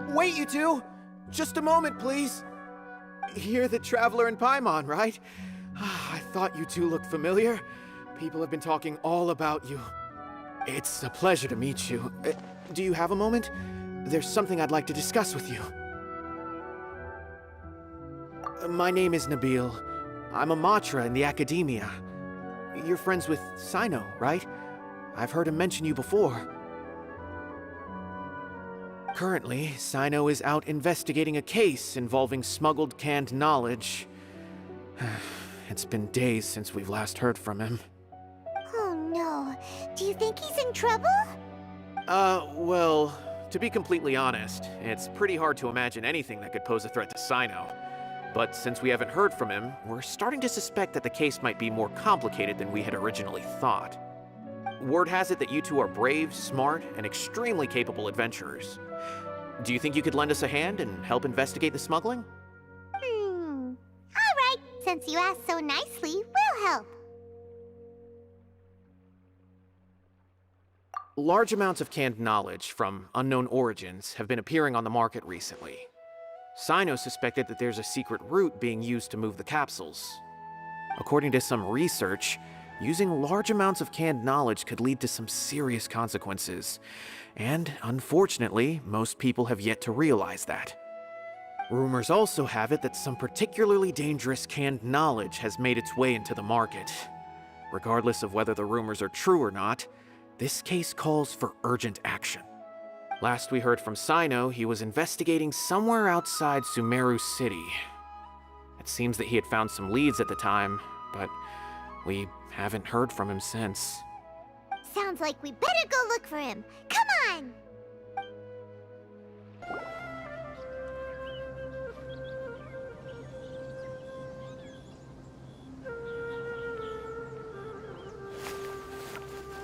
Wait, you two! Just a moment, please. You're the Traveler in Paimon, right? I thought you two looked familiar. People have been talking all about you. It's a pleasure to meet you. Do you have a moment? There's something I'd like to discuss with you. My name is Nabil. I'm a Matra in the Academia. You're friends with Sino, right? I've heard him mention you before. Currently, Sino is out investigating a case involving smuggled canned knowledge. It's been days since we've last heard from him. Oh no. Do you think he's in trouble? Well, to be completely honest, it's pretty hard to imagine anything that could pose a threat to Sino. But since we haven't heard from him, we're starting to suspect that the case might be more complicated than we had originally thought. Word has it that you two are brave, smart, and extremely capable adventurers. Do you think you could lend us a hand and help investigate the smuggling? Alright, since you asked so nicely, we'll help. Large amounts of canned knowledge from unknown origins have been appearing on the market recently. Sino suspected that there's a secret route being used to move the capsules. According to some research, using large amounts of canned knowledge could lead to some serious consequences, and unfortunately, most people have yet to realize that. Rumors also have it that some particularly dangerous canned knowledge has made its way into the market. Regardless of whether the rumors are true or not, this case calls for urgent action. Last we heard from Sino, he was investigating somewhere outside Sumeru City. It seems that he had found some leads at the time, but we haven't heard from him since. Sounds like we better go look for him. Come on!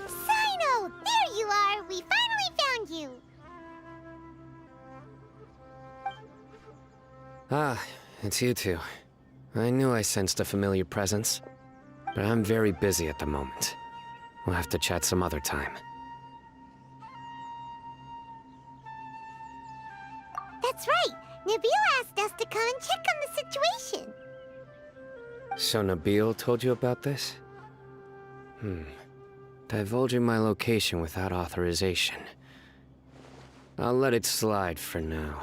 Sino! There you are! We finally found you! Ah, it's you two. I knew I sensed a familiar presence, but I'm very busy at the moment. We'll have to chat some other time. That's right! Nabil asked us to come and check on the situation. So Nabil told you about this? Divulging my location without authorization. I'll let it slide for now.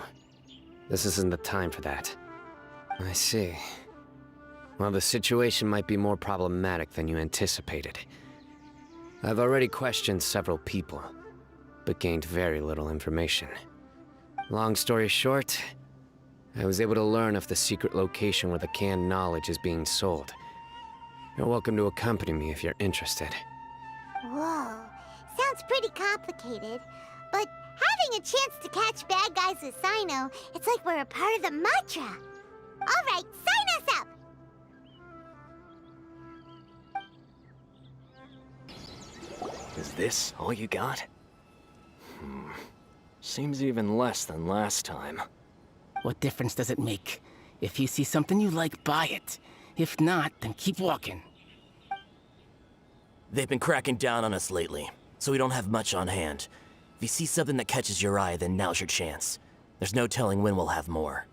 This isn't the time for that. I see. Well, the situation might be more problematic than you anticipated. I've already questioned several people, but gained very little information. Long story short, I was able to learn of the secret location where the canned knowledge is being sold. You're welcome to accompany me if you're interested. Whoa, sounds pretty complicated, but having a chance to catch bad guys with Sino, it's like we're a part of the Matra. All right, sign us up! Is this all you got? Seems even less than last time. What difference does it make? If you see something you like, buy it. If not, then keep walking. They've been cracking down on us lately, so we don't have much on hand. If you see something that catches your eye, then now's your chance. There's no telling when we'll have more.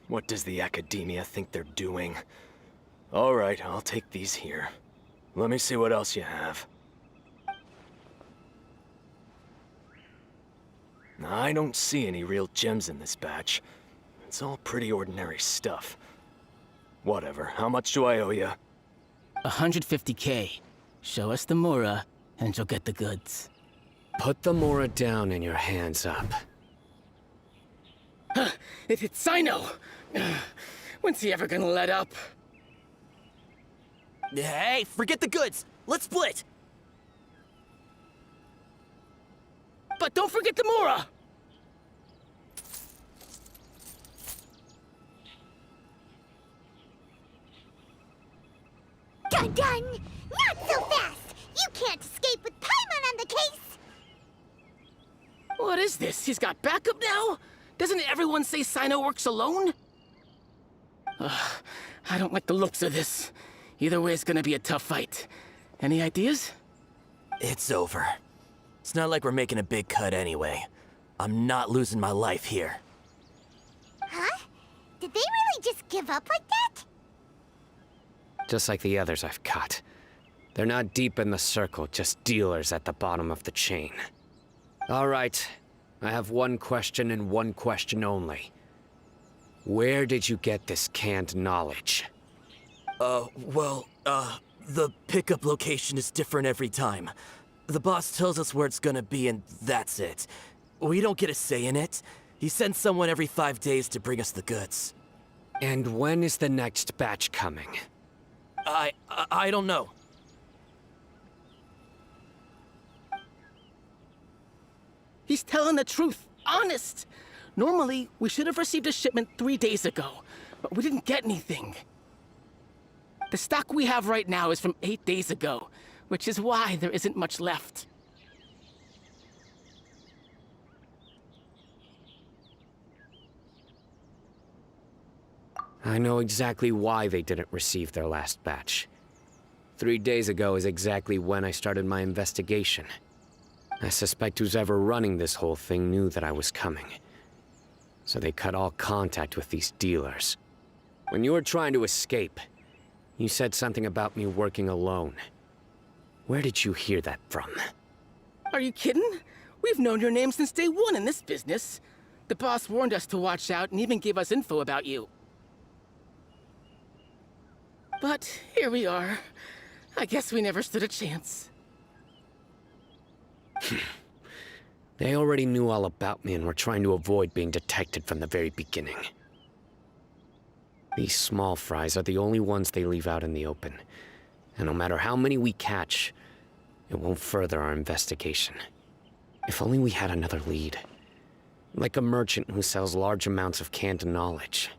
What does the Academia think they're doing? Alright, I'll take these here. Let me see what else you have. I don't see any real gems in this batch. It's all pretty ordinary stuff. Whatever, how much do I owe you? 150K. Show us the Mora, and you'll get the goods. Put the Mora down and your hands up. It's Sino! When's he ever gonna let up? Hey, forget the goods! Let's split! But don't forget the Mora! Dun dun! Not so fast! You can't escape with Paimon on the case! What is this? He's got backup now? Doesn't everyone say Sino works alone? I don't like the looks of this. Either way, it's gonna be a tough fight. Any ideas? It's over. It's not like we're making a big cut anyway. I'm not losing my life here. Huh? Did they really just give up like that? Just like the others I've caught. They're not deep in the circle, just dealers at the bottom of the chain. All right, I have one question and one question only. Where did you get this canned knowledge? The pickup location is different every time. The boss tells us where it's gonna be and that's it. We don't get a say in it. He sends someone every 5 days to bring us the goods. And when is the next batch coming? I don't know. He's telling the truth, honest. Normally, we should have received a shipment 3 days ago, but we didn't get anything. The stock we have right now is from 8 days ago, which is why there isn't much left. I know exactly why they didn't receive their last batch. 3 days ago is exactly when I started my investigation. I suspect who's ever running this whole thing knew that I was coming. So they cut all contact with these dealers. When you were trying to escape, you said something about me working alone. Where did you hear that from? Are you kidding? We've known your name since day one in this business. The boss warned us to watch out and even gave us info about you. But here we are. I guess we never stood a chance. They already knew all about me and were trying to avoid being detected from the very beginning. These small fries are the only ones they leave out in the open. And no matter how many we catch, it won't further our investigation. If only we had another lead. Like a merchant who sells large amounts of canned knowledge.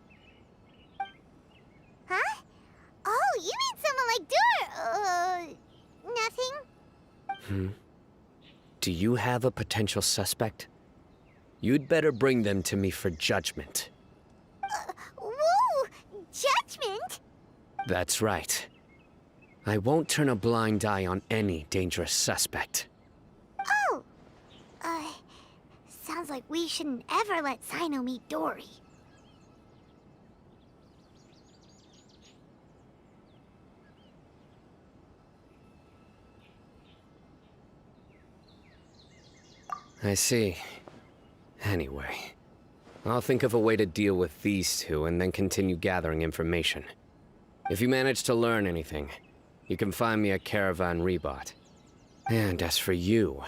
Huh? Oh, you mean someone like nothing? Do you have a potential suspect? You'd better bring them to me for judgment. Whoa! Judgment? That's right. I won't turn a blind eye on any dangerous suspect. Oh! Sounds like we shouldn't ever let Sino meet Dory. I see. Anyway, I'll think of a way to deal with these two and then continue gathering information. If you manage to learn anything, you can find me at Caravan Rebot. And as for you,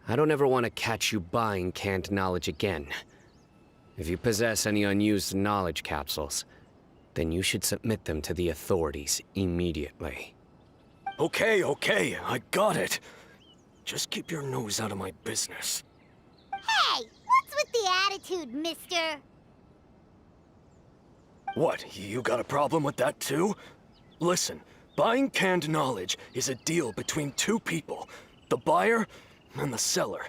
I don't ever want to catch you buying canned knowledge again. If you possess any unused knowledge capsules, then you should submit them to the authorities immediately. Okay, I got it. Just keep your nose out of my business. Hey! What's with the attitude, mister? What, you got a problem with that too? Listen, buying canned knowledge is a deal between two people. The buyer and the seller.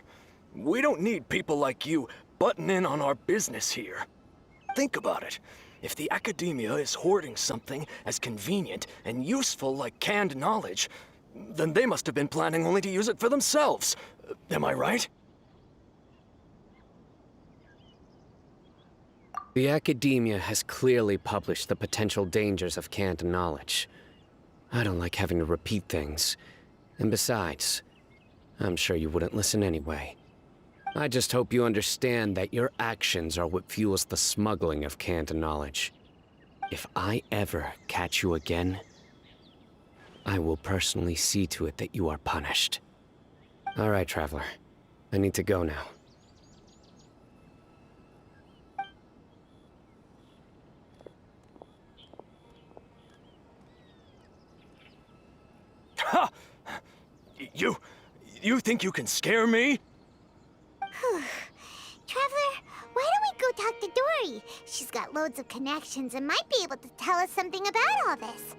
We don't need people like you butting in on our business here. Think about it. If the academia is hoarding something as convenient and useful like canned knowledge, then they must have been planning only to use it for themselves. Am I right? The academia has clearly published the potential dangers of canned knowledge. I don't like having to repeat things. And besides, I'm sure you wouldn't listen anyway. I just hope you understand that your actions are what fuels the smuggling of canned knowledge. If I ever catch you again, I will personally see to it that you are punished. All right, Traveler. I need to go now. Ha! You think you can scare me? Traveler, why don't we go talk to Dory? She's got loads of connections and might be able to tell us something about all this.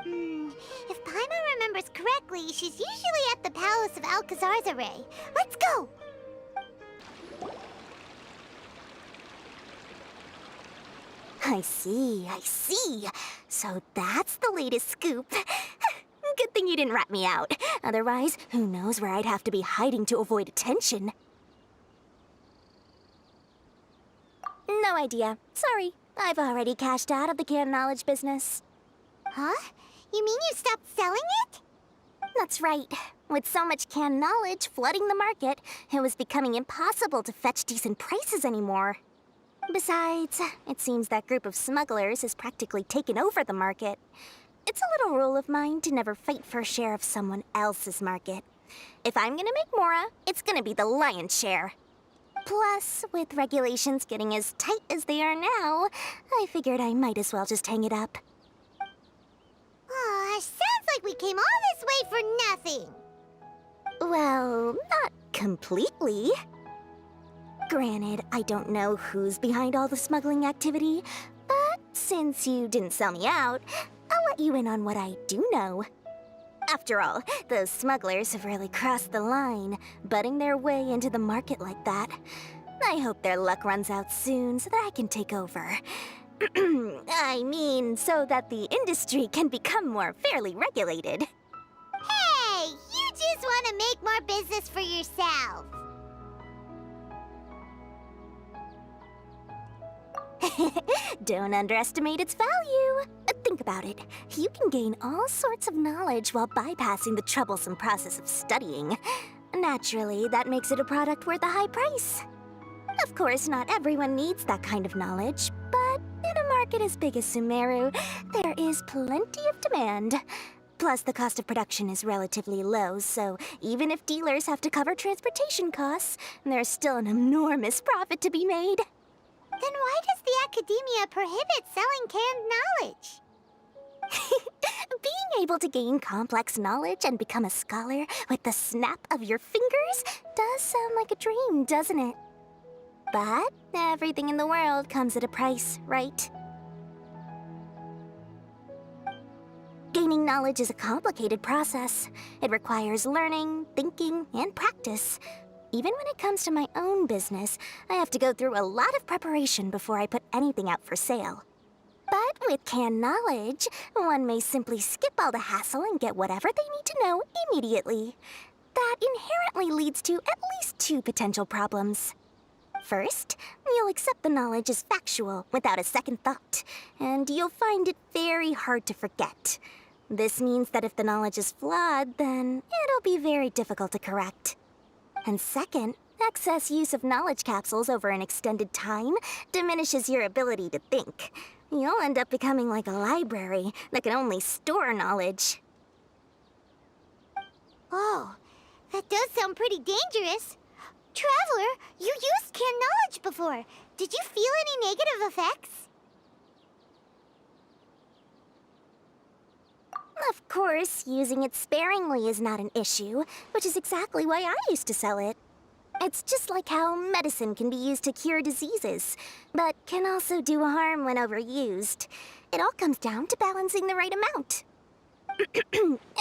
If Paimon remembers correctly, she's usually at the Palace of Alcazar's Array. Let's go! I see. So that's the latest scoop. Good thing you didn't rat me out. Otherwise, who knows where I'd have to be hiding to avoid attention. No idea. Sorry. I've already cashed out of the canned knowledge business. Huh? You mean you stopped selling it? That's right. With so much canned knowledge flooding the market, it was becoming impossible to fetch decent prices anymore. Besides, it seems that group of smugglers has practically taken over the market. It's a little rule of mine to never fight for a share of someone else's market. If I'm gonna make Mora, it's gonna be the lion's share. Plus, with regulations getting as tight as they are now, I figured I might as well just hang it up. Aw, sounds like we came all this way for nothing. Well, not completely. Granted, I don't know who's behind all the smuggling activity, but since you didn't sell me out, I'll let you in on what I do know. After all, those smugglers have really crossed the line, butting their way into the market like that. I hope their luck runs out soon so that I can take over. I mean, so that the industry can become more fairly regulated. Hey, you just want to make more business for yourself. Don't underestimate its value. Think about it. You can gain all sorts of knowledge while bypassing the troublesome process of studying. Naturally, that makes it a product worth a high price. Of course, not everyone needs that kind of knowledge, but in a market as big as Sumeru, there is plenty of demand. Plus, the cost of production is relatively low, so even if dealers have to cover transportation costs, there's still an enormous profit to be made. Then why does the academia prohibit selling canned knowledge? Being able to gain complex knowledge and become a scholar with the snap of your fingers does sound like a dream, doesn't it? But everything in the world comes at a price, right? Gaining knowledge is a complicated process. It requires learning, thinking, and practice. Even when it comes to my own business, I have to go through a lot of preparation before I put anything out for sale. But with canned knowledge, one may simply skip all the hassle and get whatever they need to know immediately. That inherently leads to at least two potential problems. First, you'll accept the knowledge as factual without a second thought, and you'll find it very hard to forget. This means that if the knowledge is flawed, then it'll be very difficult to correct. And second, excess use of knowledge capsules over an extended time diminishes your ability to think. You'll end up becoming like a library that can only store knowledge. Oh, that does sound pretty dangerous. Traveler, you used canned knowledge before. Did you feel any negative effects? Of course, using it sparingly is not an issue, which is exactly why I used to sell it. It's just like how medicine can be used to cure diseases, but can also do harm when overused. It all comes down to balancing the right amount.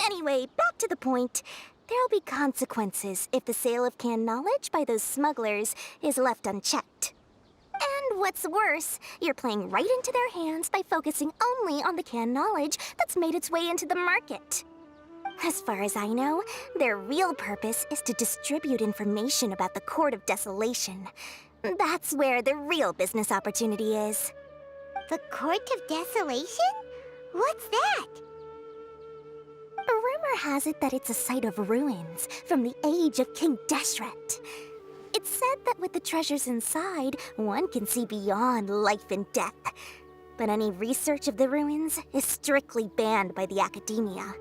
Anyway, back to the point. There'll be consequences if the sale of canned knowledge by those smugglers is left unchecked. And what's worse, you're playing right into their hands by focusing only on the canned knowledge that's made its way into the market. As far as I know, their real purpose is to distribute information about the Court of Desolation. That's where the real business opportunity is. The Court of Desolation? What's that? Rumor has it that it's a site of ruins from the age of King Deshret. It's said that with the treasures inside, one can see beyond life and death. But any research of the ruins is strictly banned by the academia.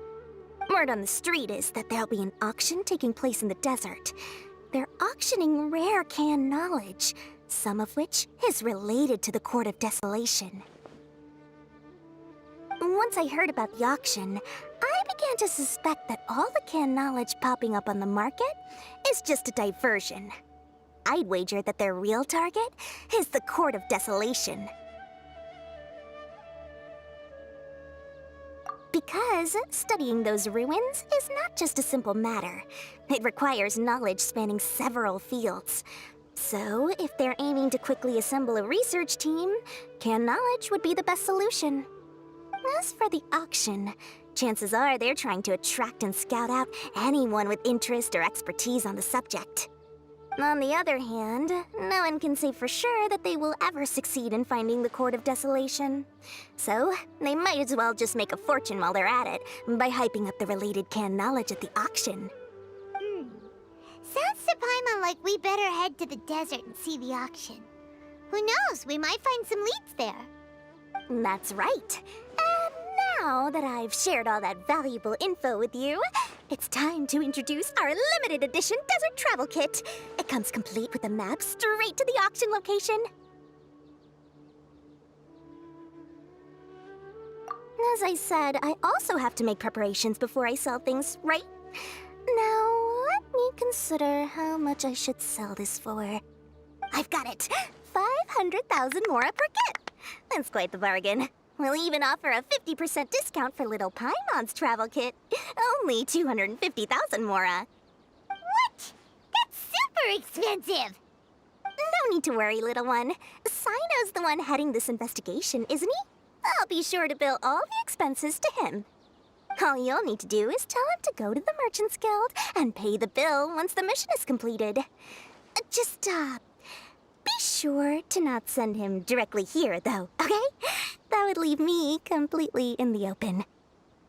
Word on the street is that there'll be an auction taking place in the desert. They're auctioning rare canned knowledge, some of which is related to the Court of Desolation. Once I heard about the auction, I began to suspect that all the canned knowledge popping up on the market is just a diversion. I'd wager that their real target is the Court of Desolation. Because studying those ruins is not just a simple matter. It requires knowledge spanning several fields. So, if they're aiming to quickly assemble a research team, canned knowledge would be the best solution. As for the auction, chances are they're trying to attract and scout out anyone with interest or expertise on the subject. On the other hand, no one can say for sure that they will ever succeed in finding the Court of Desolation. So, they might as well just make a fortune while they're at it by hyping up the related canned knowledge at the auction. Sounds to Paimon like we better head to the desert and see the auction. Who knows, we might find some leads there. That's right. And now that I've shared all that valuable info with you, it's time to introduce our limited edition desert travel kit. It comes complete with a map straight to the auction location. As I said, I also have to make preparations before I sell things, right? Now, let me consider how much I should sell this for. I've got it! 500,000 mora per kit! That's quite the bargain. We'll even offer a 50% discount for little Paimon's travel kit. Only 250,000 mora. What? That's super expensive! No need to worry, little one. Sino's the one heading this investigation, isn't he? I'll be sure to bill all the expenses to him. All you'll need to do is tell him to go to the Merchants Guild and pay the bill once the mission is completed. Just, be sure to not send him directly here, though, okay? That would leave me completely in the open.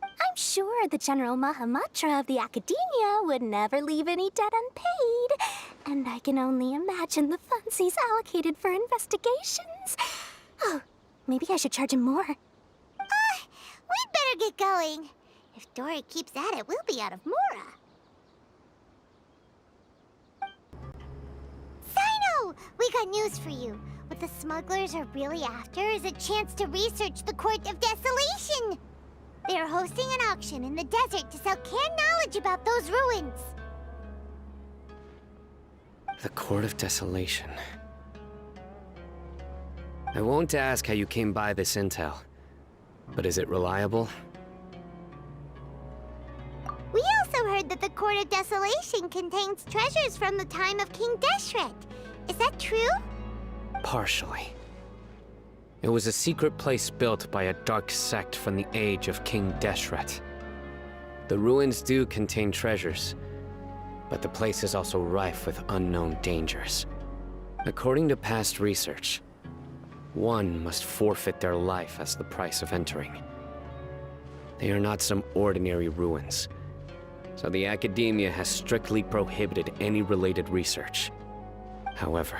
I'm sure the General Mahamatra of the Academia would never leave any debt unpaid, and I can only imagine the funds he's allocated for investigations. Oh, maybe I should charge him more. We'd better get going. If Dory keeps at it, we'll be out of mora. Sino! We got news for you. What the smugglers are really after is a chance to research the Court of Desolation. They are hosting an auction in the desert to sell canned knowledge about those ruins. The Court of Desolation. I won't ask how you came by this intel, but is it reliable? We also heard that the Court of Desolation contains treasures from the time of King Deshret. Is that true? Partially. It was a secret place built by a dark sect from the age of King Deshret. The ruins do contain treasures, but the place is also rife with unknown dangers. According to past research, one must forfeit their life as the price of entering. They are not some ordinary ruins, so the Academia has strictly prohibited any related research. However,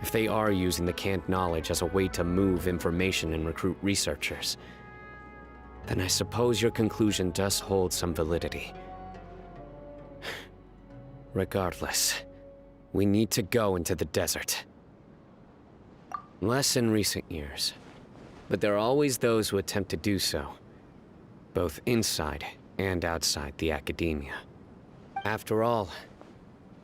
if they are using the canned knowledge as a way to move information and recruit researchers, then I suppose your conclusion does hold some validity. Regardless, we need to go into the desert. Less in recent years, but there are always those who attempt to do so, both inside and outside the Academia. After all,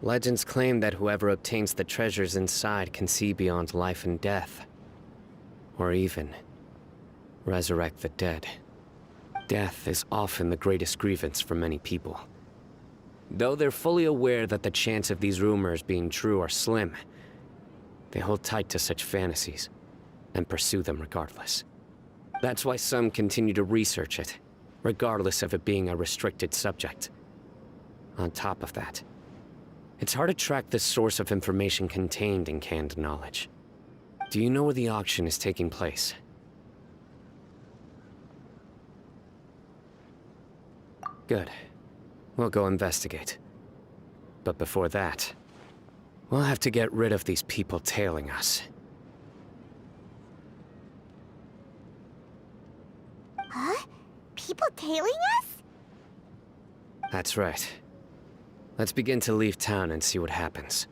legends claim that whoever obtains the treasures inside can see beyond life and death, or even resurrect the dead. Death is often the greatest grievance for many people. Though they're fully aware that the chance of these rumors being true are slim, they hold tight to such fantasies and pursue them regardless. That's why some continue to research it, regardless of it being a restricted subject. On top of that, it's hard to track the source of information contained in canned knowledge. Do you know where the auction is taking place? Good. We'll go investigate. But before that, we'll have to get rid of these people tailing us. Huh? People tailing us? That's right. Let's begin to leave town and see what happens.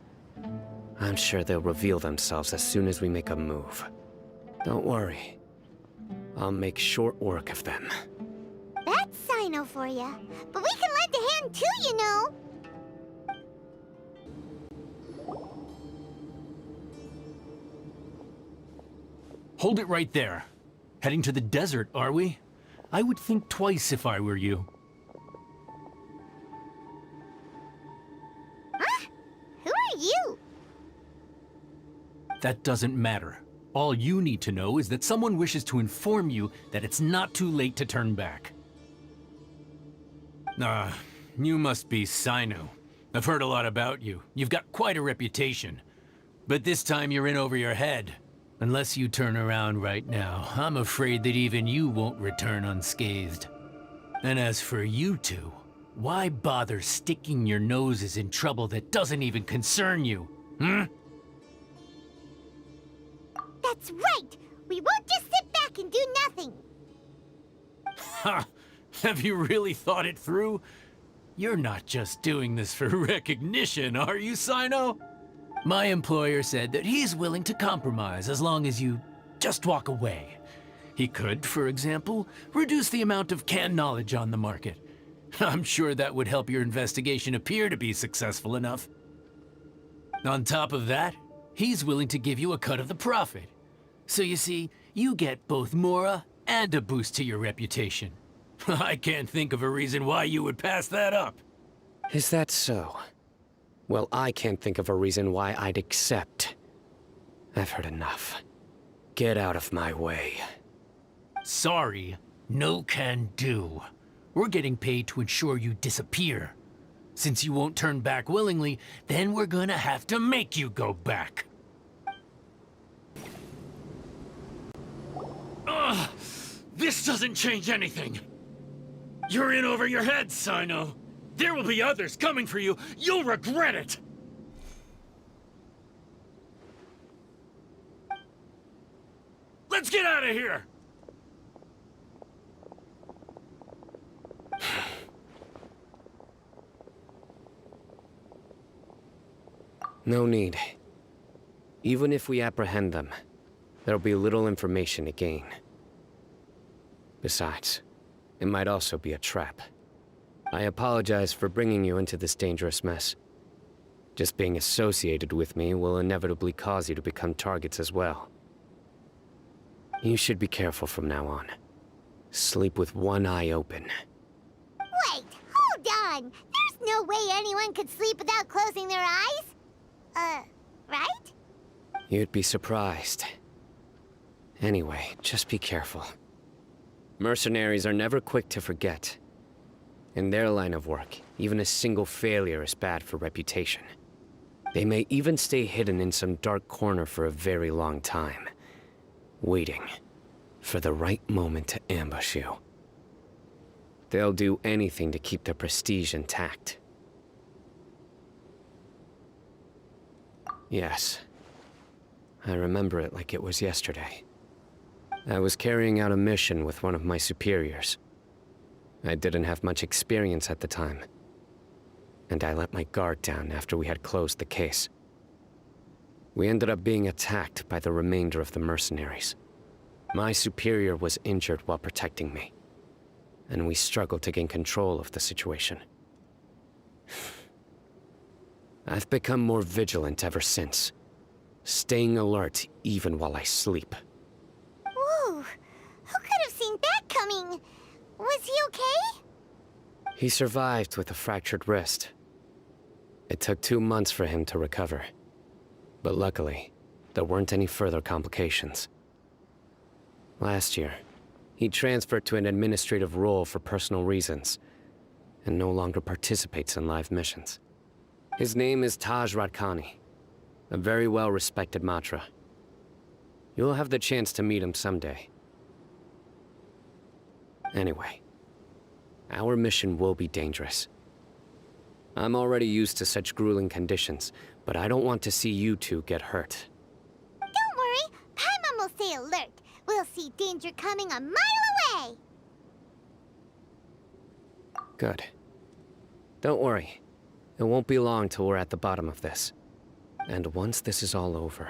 I'm sure they'll reveal themselves as soon as we make a move. Don't worry. I'll make short work of them. That's Sino for ya. But we can lend a hand too, you know. Hold it right there. Heading to the desert, are we? I would think twice if I were you. Huh? Who are you? That doesn't matter. All you need to know is that someone wishes to inform you that it's not too late to turn back. You must be Sino. I've heard a lot about you. You've got quite a reputation. But this time you're in over your head. Unless you turn around right now, I'm afraid that even you won't return unscathed. And as for you two, why bother sticking your noses in trouble that doesn't even concern you? That's right! We won't just sit back and do nothing! Ha! Have you really thought it through? You're not just doing this for recognition, are you, Sino? My employer said that he's willing to compromise as long as you just walk away. He could, for example, reduce the amount of canned knowledge on the market. I'm sure that would help your investigation appear to be successful enough. On top of that, he's willing to give you a cut of the profit. So you see, you get both Mora and a boost to your reputation. I can't think of a reason why you would pass that up. Is that so? Well, I can't think of a reason why I'd accept. I've heard enough. Get out of my way. Sorry, no can do. We're getting paid to ensure you disappear. Since you won't turn back willingly, then we're gonna have to make you go back. Ugh! This doesn't change anything! You're in over your head, Sino! There will be others coming for you! You'll regret it! Let's get out of here! No need. Even if we apprehend them, there'll be little information to gain. Besides, it might also be a trap. I apologize for bringing you into this dangerous mess. Just being associated with me will inevitably cause you to become targets as well. You should be careful from now on. Sleep with one eye open. Wait, hold on! There's no way anyone could sleep without closing their eyes! Right? You'd be surprised. Anyway, just be careful. Mercenaries are never quick to forget. In their line of work, even a single failure is bad for reputation. They may even stay hidden in some dark corner for a very long time, waiting for the right moment to ambush you. They'll do anything to keep their prestige intact. Yes. I remember it like it was yesterday. I was carrying out a mission with one of my superiors. I didn't have much experience at the time, and I let my guard down after we had closed the case. We ended up being attacked by the remainder of the mercenaries. My superior was injured while protecting me, and we struggled to gain control of the situation. I've become more vigilant ever since, staying alert even while I sleep. Whoa! Who could have seen that coming? Was he okay? He survived with a fractured wrist. It took 2 months for him to recover. But luckily, there weren't any further complications. Last year, he transferred to an administrative role for personal reasons, and no longer participates in live missions. His name is Taj Radkani, a very well-respected Matra. You'll have the chance to meet him someday. Anyway, our mission will be dangerous. I'm already used to such grueling conditions, but I don't want to see you two get hurt. Don't worry, Paimon will stay alert. We'll see danger coming a mile away! Good. Don't worry. It won't be long till we're at the bottom of this. And once this is all over,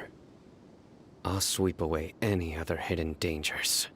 I'll sweep away any other hidden dangers.